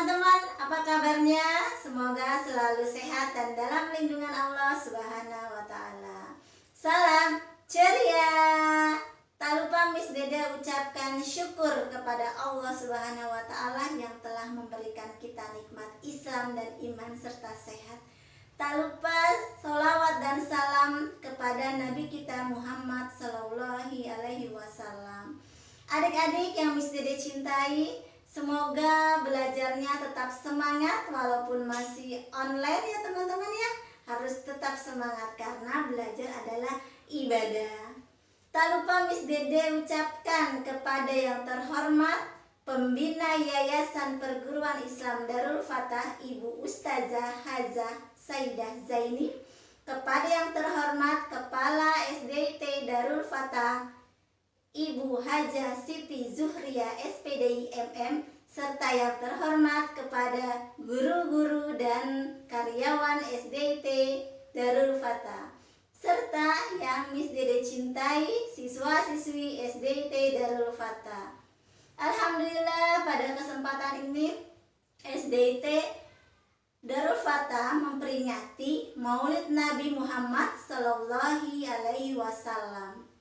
teman-teman, apa kabarnya? Semoga selalu sehat dan dalam lindungan Allah Subhanahu wa Ta'ala. Salam ceria. Tak lupa Miss Dede ucapkan syukur kepada Allah Subhanahu wa Ta'ala yang telah memberikan kita nikmat Islam dan iman serta sehat. Tak lupa sholawat dan salam kepada Nabi kita Muhammad Sallallahu Alaihi Wasallam. Adik-adik yang Miss Dede cintai, semoga belajarnya tetap semangat walaupun masih online ya teman-teman ya. Harus tetap semangat karena belajar adalah ibadah. Tak lupa Miss Dede ucapkan kepada yang terhormat Pembina Yayasan Perguruan Islam Darul Fatah Ibu Ustazah Hajah Saidah Zaini, kepada yang terhormat Kepala SDT Darul Fatah Ibu Hajah Siti Zuhria SPDI MM, serta yang terhormat kepada guru-guru dan karyawan SDT Darul Fatah, serta yang Miss Dede cintai siswa-siswi SDT Darul Fatah. Alhamdulillah pada kesempatan ini SDT Darul Fatah memperingati Maulid Nabi Muhammad Sallallahu Alaihi Wasallam.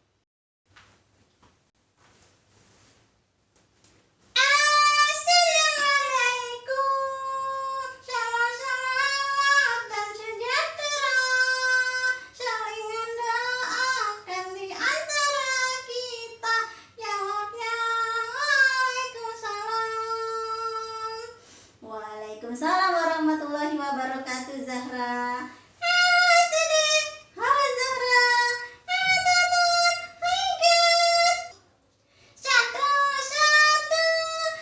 Waalaikumsalam warahmatullahi wabarakatuh Zahra. Halo Dede. Halo Zahra. Halo teman. Hai guys. Satu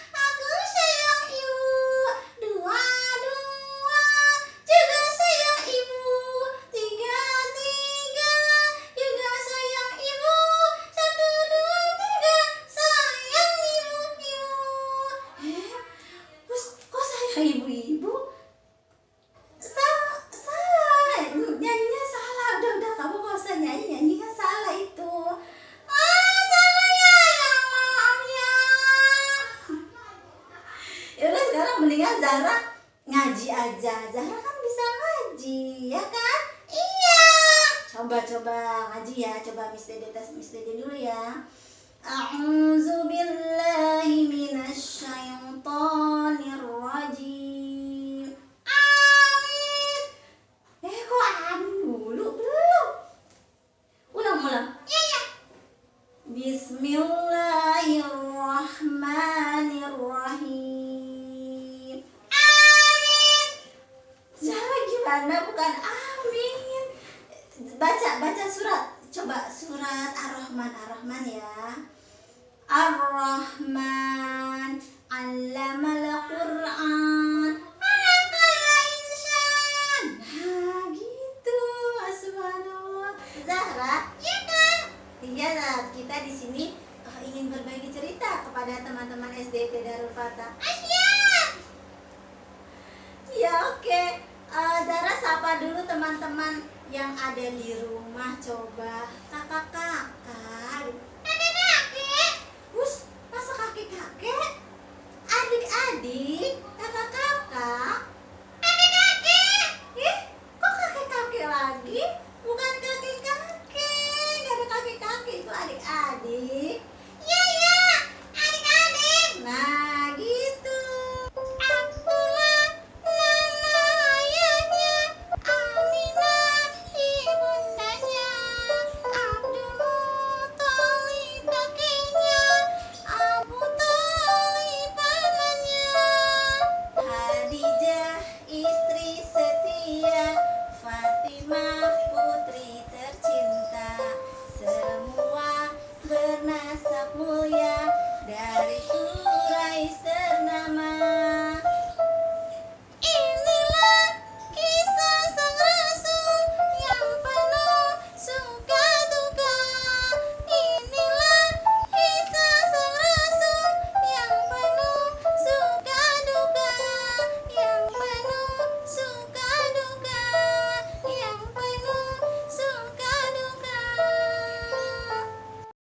aku sayang ibu. Dua juga sayang ibu. Tiga juga sayang ibu. Satu dua tiga sayang ibu. Kok sayang ibu-ibu? Salah, nyanyinya salah. Udah kamu gak usah nyanyinya salah itu. Salah ya, maaf ya. Yaudah sekarang mendingan Zahra ngaji aja. Zahra kan bisa ngaji, ya kan? Iya. Coba ngaji ya. Coba Miss Dede tes Miss Dede dulu ya. A'udzubillahi minasyaitonir rajim. Amin. Kok amin dulu? Belum. Ulang. Iya. Bismillahirrahmanirrahim. Amin. Zahra gimana bukan amin? Baca surat. Coba surat Ar-Rahman ya. Ar-Rahman 'allamal Qur'an, khalaqal insan. Nah, gitu. Subhanallah. Zahra, iya kan? Iya, kita di sini ingin berbagi cerita kepada teman-teman SDT Darul Fatah. Siap. Ya, oke. Zahra sapa dulu teman-teman yang ada di rumah. Coba kakak-kakak, adik-adik, masa kakek-kakek, adik-adik, kakak-kakak, adik-adik. Kok kakek-kakek lagi? Bukan kakek-kakek, gak ada kakek-kakek, itu adik-adik. Iya, adik-adik. Nah, gitu. Abdullah nama ayahnya, Aminah ibundanya, Abdul Muthalib kakeknya, Abu Thalib pamannya, Khadijah istri setia, Fatimah putri tercinta, semua bernasab mulia dari Quraisy ternama. Inilah kisah sang rasul yang penuh suka duka. Inilah kisah sang rasul yang penuh suka duka. Yang penuh suka duka. Yang penuh suka duka.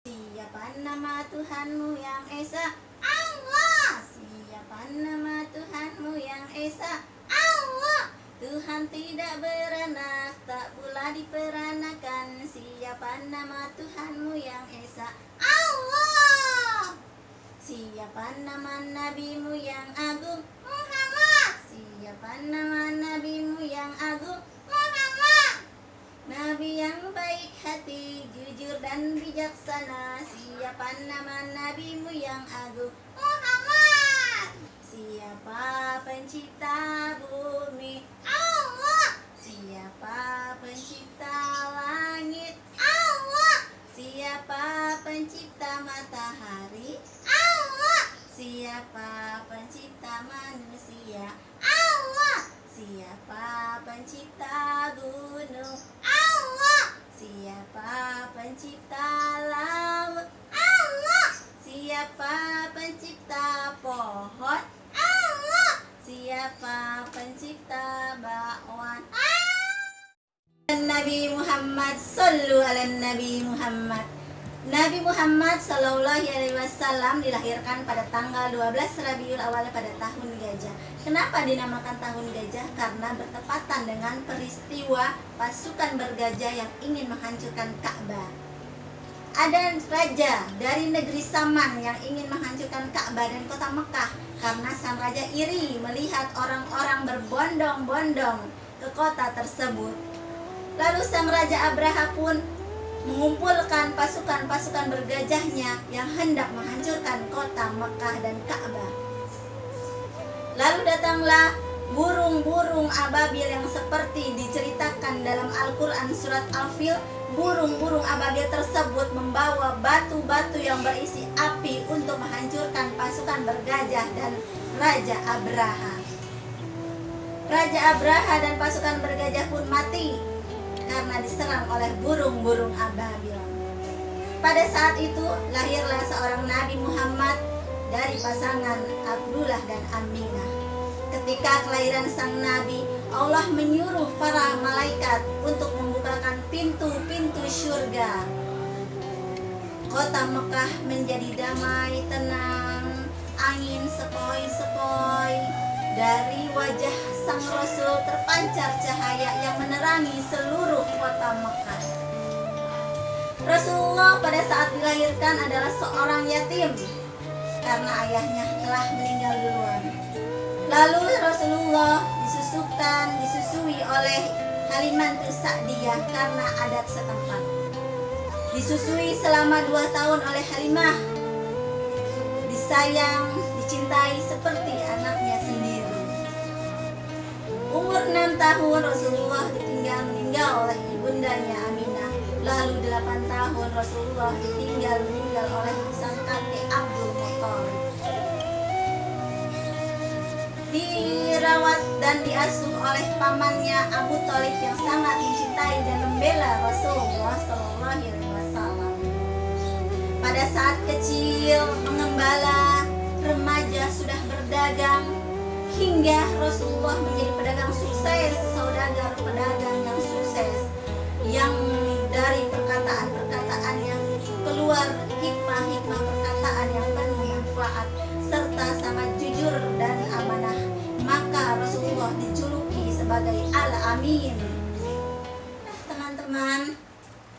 Siapa nama Tuhanmu yang esa? Allah. Siapa Siapa nama Tuhanmu yang esa? Allah. Tuhan tidak beranak, tak pula diperanakan. Siapa nama Tuhanmu yang esa? Allah. Siapa nama nabimu yang agung? Muhammad. Siapa nama nabimu yang agung? Muhammad. Nabi yang baik hati, jujur dan bijaksana. Siapa nama nabimu yang agung? Muhammad. Siapa pencipta bumi? Allah. Siapa pencipta langit? Allah. Siapa pencipta matahari? Allah. Siapa pencipta manusia? Allah. Siapa pencipta gunung? Allah. Siapa pencipta laut? Allah. Siapa pencipta pohon? Allah. Siapa pencipta bakwan? Nabi Muhammad, sallu ala Nabi Muhammad. Nabi Muhammad Sallallahu Alaihi Wasallam dilahirkan pada tanggal 12 Rabiul Awal pada tahun gajah. Kenapa dinamakan tahun gajah? Karena bertepatan dengan peristiwa pasukan bergajah yang ingin menghancurkan Ka'bah. Ada raja dari negeri Saman yang ingin menghancurkan Ka'bah dan kota Mekah, karena sang raja iri melihat orang-orang berbondong-bondong ke kota tersebut. Lalu sang raja Abraha pun mengumpulkan pasukan-pasukan bergajahnya yang hendak menghancurkan kota Mekah dan Ka'bah. Lalu datanglah burung-burung ababil yang seperti diceritakan dalam Al-Quran surat Al-Fil. Burung-burung ababil tersebut membawa batu-batu yang berisi api untuk menghancurkan pasukan bergajah dan Raja Abraha. Raja Abraha dan pasukan bergajah pun mati karena diserang oleh burung-burung ababil. Pada saat itu lahirlah seorang Nabi Muhammad dari pasangan Abdullah dan Aminah. Ketika kelahiran sang Nabi, Allah menyuruh para malaikat untuk membukakan pintu-pintu surga. Kota Mekah menjadi damai, tenang, angin sepoi-sepoi. Dari wajah sang Rasul terpancar cahaya yang menerangi seluruh kota Mekah. Rasulullah pada saat dilahirkan adalah seorang yatim karena ayahnya telah meninggal duluan. Lalu Rasulullah disusui oleh Halimah Sa'diyah karena adat setempat. Disusui selama 2 tahun oleh Halimah. Disayang, dicintai seperti anaknya sendiri. Umur 6 tahun Rasulullah ditinggal meninggal oleh ibundanya Aminah. Lalu 8 tahun Rasulullah ditinggal meninggal oleh sang kakek Abdul Muthalib. Dirawat dan diasuh oleh pamannya Abu Thalib yang sangat mencintai dan membela Rasulullah Sallallahu Alaihi Wasallam. Pada saat kecil mengembala, remaja sudah berdagang, hingga Rasulullah menjadi pedagang sukses, saudagar pedagang yang sukses, yang dari perkataan-perkataan yang keluar hikmah-hikmah perkataan yang penuh manfaat serta sangat jujur dan amanah. Maka Rasulullah dijuluki sebagai Al-Amin. Teman-teman,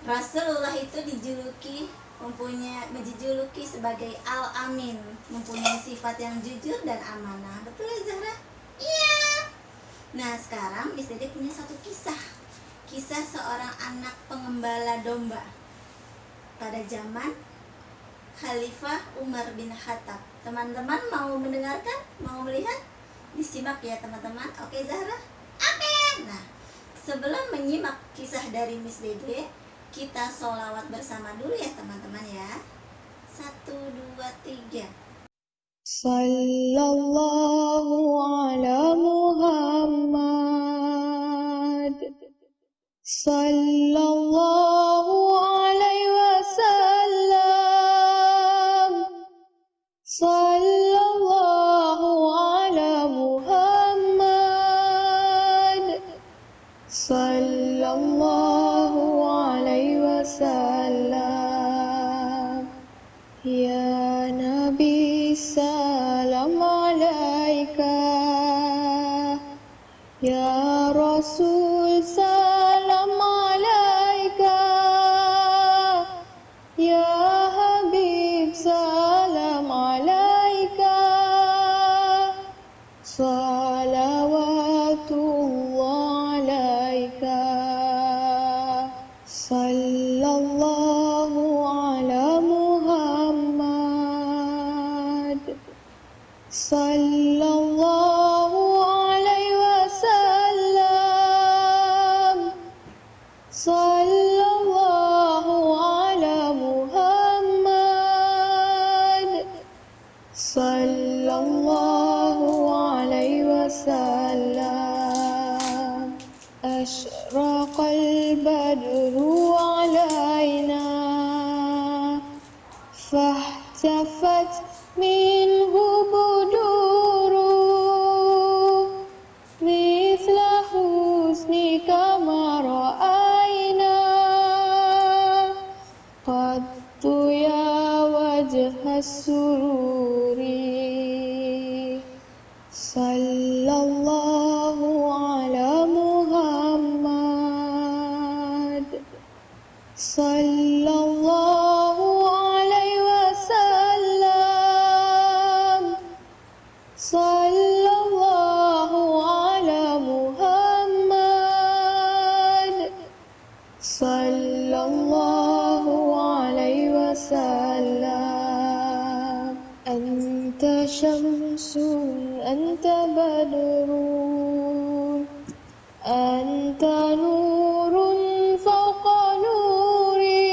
Rasulullah itu dijuluki sebagai Al-Amin, mempunyai sifat yang jujur dan amanah. Betul ya Zahra? Iya. Nah sekarang Miss Dede punya satu kisah seorang anak pengembala domba pada zaman Khalifah Umar bin Khattab. Teman-teman mau mendengarkan? Mau melihat? Disimak ya teman-teman. Oke Zahra? Oke. Nah sebelum menyimak kisah dari Miss Dede, kita sholawat bersama dulu ya teman-teman ya. 1, 2, 3. Sallallahu ala Muhammad. Sallallahu alaihi wasallam. Sallallahu ala Muhammad. Sallallahu alaihi wasallam. Ya Nabi salam alaik. sallallahu alaihi wasallam, sallallahu ala Muhammad, sallallahu alaihi wasallam. Ashraqal badru alaina fahtafat minhu buduru mithla husnika ma ra'ayna qattu ya wajha sururi, sallallahu ala Muhammad, sallallahu alaihi wasallam, sallallahu ala Muhammad, sallallahu alaihi wasallam. Anta syamsun, anta badrun, anta nurun fawqa nuri,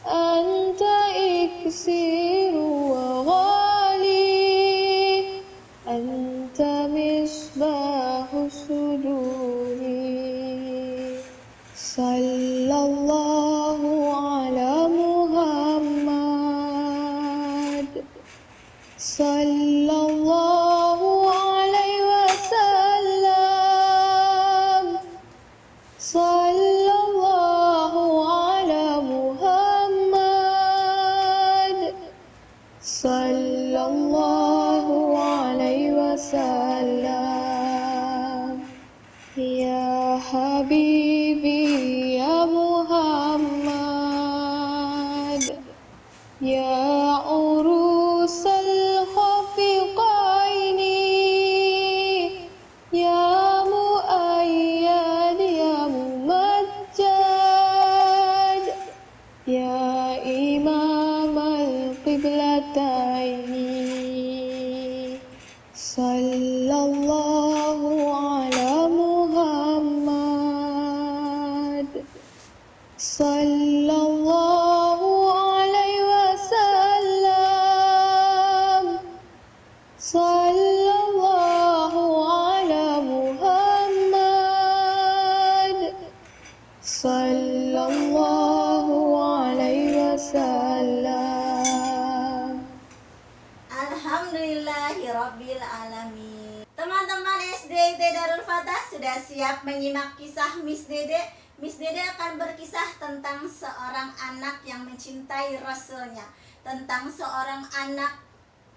anta iksiru wa ghali, anta misbahu suduri, sallallahu ala Muhammad, sallallahu alaihi wasallam, sallallahu ala Muhammad, sallallahu alaihi wasallam. Ya Habibi ya Muhammad, ya urusal khafiqaini, ya muayyad ya mumajjad, ya imam al-qiblataini, sallallahu ala Muhammad, sallallahu alaihi wasallam, sallallahu ala Muhammad, sallallahu alaihi wasallam. Alhamdulillahirabbil alamin. Teman-teman SD Darul Fatah sudah siap menyimak kisah Miss Dede? Miss Dede akan berkisah tentang seorang anak yang mencintai Rasulnya, tentang seorang anak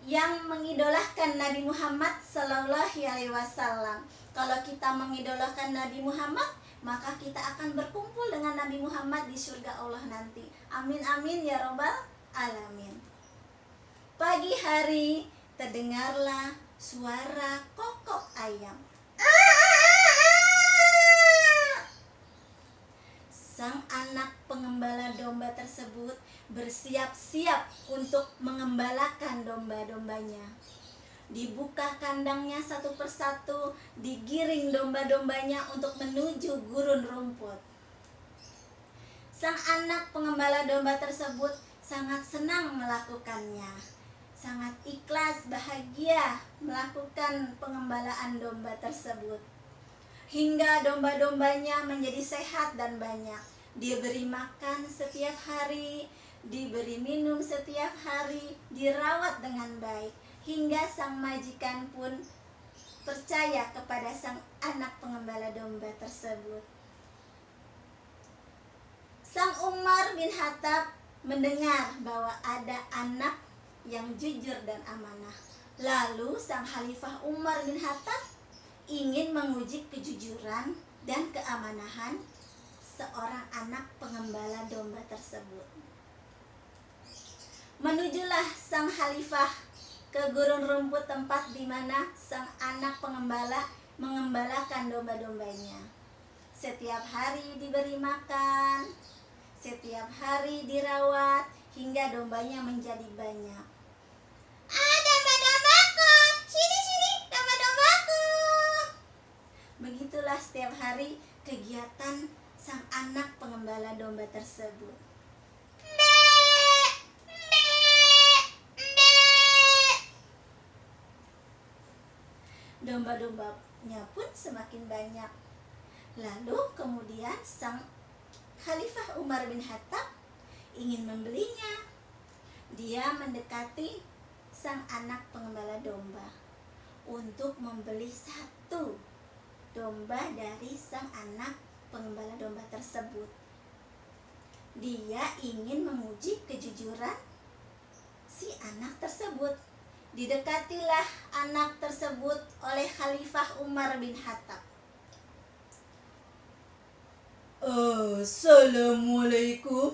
yang mengidolakan Nabi Muhammad Sallallahu Alaihi Wasallam. Kalau kita mengidolakan Nabi Muhammad, maka kita akan berkumpul dengan Nabi Muhammad di surga Allah nanti. Amin amin ya robbal alamin. Pagi hari terdengarlah suara kokok ayam. Sang anak pengembala domba tersebut bersiap-siap untuk mengembalakan domba-dombanya. Dibuka kandangnya satu persatu, digiring domba-dombanya untuk menuju gurun rumput. Sang anak pengembala domba tersebut sangat senang melakukannya, sangat ikhlas, bahagia melakukan pengembalaan domba tersebut. Hingga domba-dombanya menjadi sehat dan banyak. Diberi makan setiap hari, diberi minum setiap hari, dirawat dengan baik. Hingga sang majikan pun percaya kepada sang anak pengembala domba tersebut. Sang Umar bin Khattab mendengar bahwa ada anak yang jujur dan amanah. Lalu sang Khalifah Umar bin Khattab ingin menguji kejujuran dan keamanahan seorang anak pengembala domba tersebut. Menujulah sang Khalifah ke gurun rumput, tempat di mana sang anak pengembala mengembalakan domba-dombanya. Setiap hari diberi makan, setiap hari dirawat, hingga dombanya menjadi banyak. Domba-domba begitulah setiap hari kegiatan sang anak pengembala domba tersebut. Domba-dombanya pun semakin banyak. Lalu kemudian sang Khalifah Umar bin Khattab ingin membelinya. Dia mendekati sang anak pengembala domba untuk membeli satu domba dari sang anak pengembala domba tersebut. Dia ingin menguji kejujuran si anak tersebut. Didekatilah anak tersebut oleh Khalifah Umar bin Khattab. Assalamualaikum.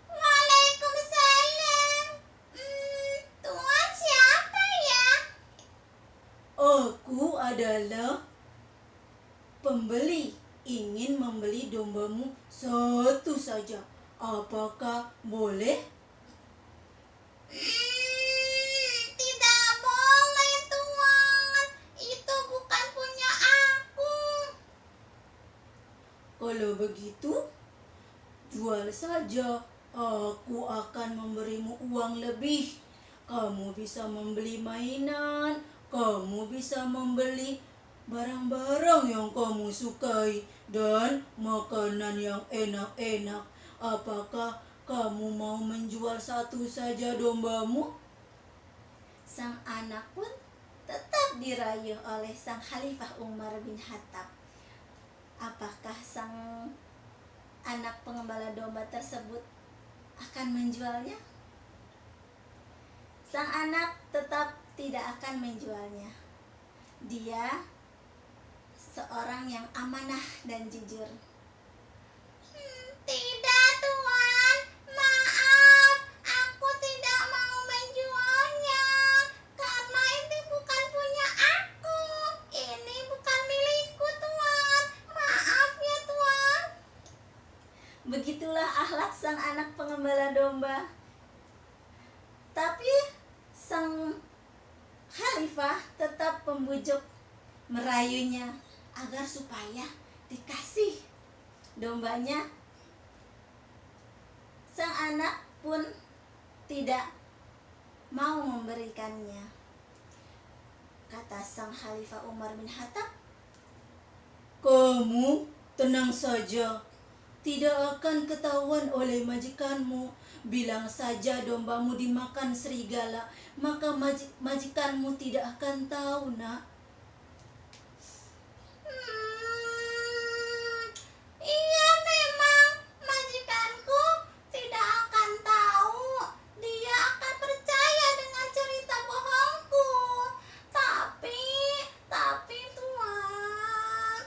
Waalaikumsalam. Tuan siapa ya? Aku adalah pembeli. Ingin membeli dombamu satu saja. Apakah boleh? Tidak boleh, Tuan. Itu bukan punya aku. Kalau begitu, jual saja. Aku akan memberimu uang lebih. Kamu bisa membeli mainan. Kamu bisa membeli barang-barang yang kamu sukai dan makanan yang enak-enak. Apakah kamu mau menjual satu saja dombamu? Sang anak pun tetap dirayu oleh sang Khalifah Umar bin Khattab. Apakah sang anak pengembala domba tersebut akan menjualnya? Sang anak tetap tidak akan menjualnya. Dia seorang yang amanah dan jujur. Tidak, Tuan. Maaf, aku tidak mau menjualnya. Karena ini bukan punya aku. Ini bukan milikku, Tuan. Maaf ya, Tuan. Begitulah akhlak sang anak pengembala domba. Tapi sang Khalifah tetap membujuk, merayunya agar supaya dikasih dombanya. Sang anak pun tidak mau memberikannya. Kata sang Khalifah Umar bin Khattab, "Kamu tenang saja, tidak akan ketahuan oleh majikanmu. Bilang saja dombamu dimakan serigala, maka majikanmu tidak akan tahu, nak." Iya, memang majikanku tidak akan tahu. Dia akan percaya dengan cerita bohongku. Tapi Tuan,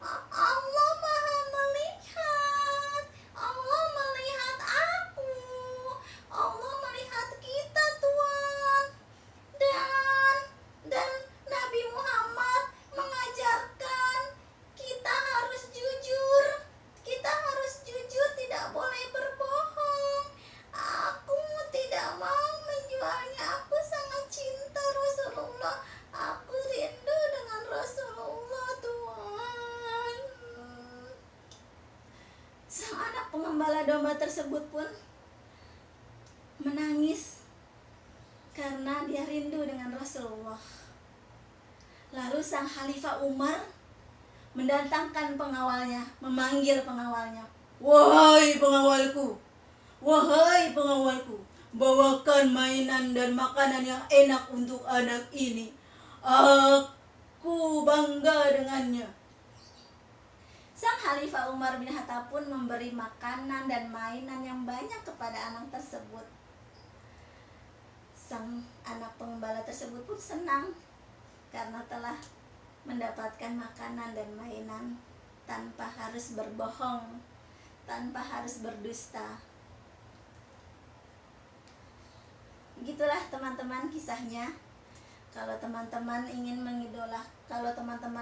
Allah Maha melihat. Allah melihat aku. Allah melihat kita, Tuan. Dan Nabi Muhammad mengajarkan kita harus jujur. Kita harus jujur, tidak boleh berbohong. Aku tidak mau menjualnya. Aku sangat cinta Rasulullah. Aku rindu dengan Rasulullah, Tuan. Sang anak pengembala domba tersebut pun menangis karena dia rindu dengan Rasulullah. Lalu sang Khalifah Umar mendatangkan pengawalnya, memanggil pengawalnya. Wahai pengawalku, bawakan mainan dan makanan yang enak untuk anak ini. Aku bangga dengannya. Sang Khalifah Umar bin Khattab pun memberi makanan dan mainan yang banyak kepada anak tersebut. Sang anak pengembala tersebut pun senang karena telah mendapatkan makanan dan mainan tanpa harus berbohong, tanpa harus berdusta. Begitulah teman-teman kisahnya. Kalau teman-teman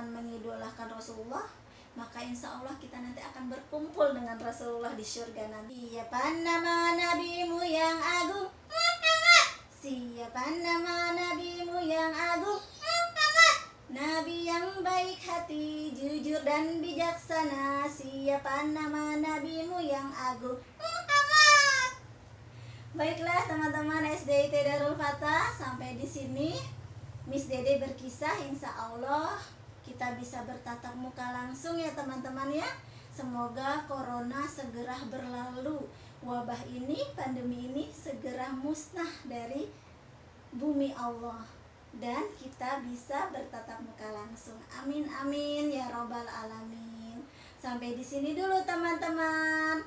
mengidolakan Rasulullah, maka insya Allah kita nanti akan berkumpul dengan Rasulullah di surga nanti. Siapa nama nabimu yang agung? Siapa nama nabimu yang agung? Nabi yang baik hati, jujur dan bijaksana. Siapa nama nabimu yang agung? Muhammad. Baiklah teman-teman SDIT Darul Fatah, sampai di sini Miss Dede berkisah. Insya Allah kita bisa bertatap muka langsung ya teman-teman ya. Semoga corona segera berlalu, wabah ini, pandemi ini segera musnah dari bumi Allah, dan kita bisa bertatap muka langsung. Amin amin ya robbal alamin. Sampai di sini dulu teman-teman.